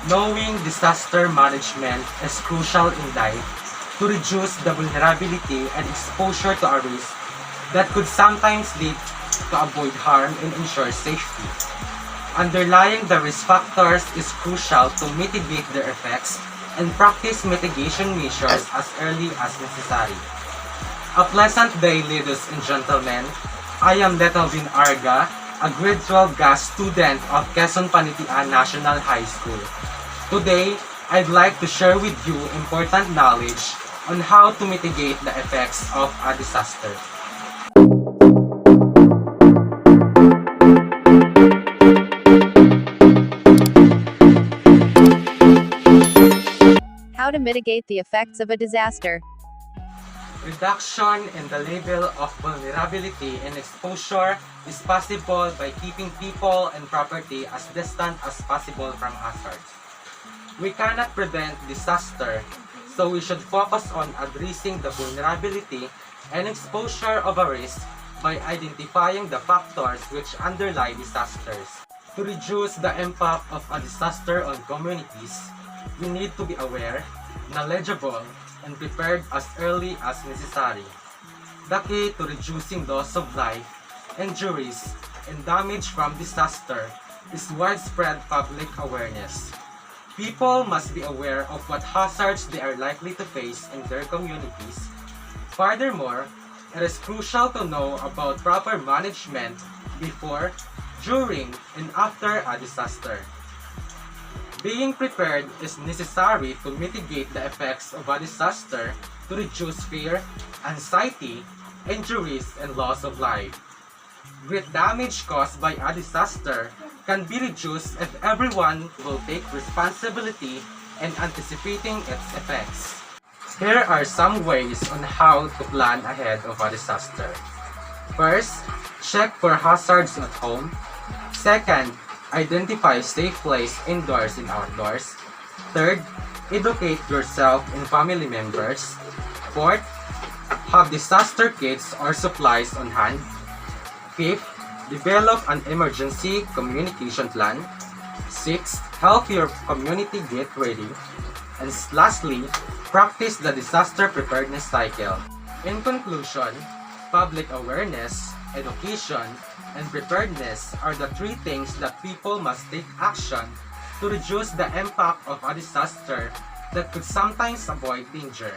Knowing disaster management is crucial in life to reduce the vulnerability and exposure to a risk that could sometimes lead to avoid harm and ensure safety. Underlying the risk factors is crucial to mitigate their effects and practice mitigation measures as early as necessary. A pleasant day, ladies and gentlemen. I am Letovin Arga, a grade 12 GAS student of Quezon Panitian National High School. Today, I'd like to share with you important knowledge on how to mitigate the effects of a disaster. How to mitigate the effects of a disaster. Reduction in the level of vulnerability and exposure is possible by keeping people and property as distant as possible from hazards. We cannot prevent disaster, so we should focus on addressing the vulnerability and exposure of a risk by identifying the factors which underlie disasters. To reduce the impact of a disaster on communities, we need to be aware, knowledgeable, and prepared as early as necessary. The key to reducing loss of life, injuries, and damage from disaster is widespread public awareness. People must be aware of what hazards they are likely to face in their communities. Furthermore, it is crucial to know about proper management before, during, and after a disaster. Being prepared is necessary to mitigate the effects of a disaster to reduce fear, anxiety, injuries, and loss of life. Great damage caused by a disaster can be reduced if everyone will take responsibility in anticipating its effects. Here are some ways on how to plan ahead of a disaster. First, check for hazards at home. Second, identify safe place indoors and outdoors. Third, educate yourself and family members. Fourth, have disaster kits or supplies on hand. Fifth, develop an emergency communication plan. Sixth, help your community get ready. And lastly, practice the disaster preparedness cycle. In conclusion, public awareness, education, and preparedness are the three things that people must take action to reduce the impact of a disaster that could sometimes avoid danger.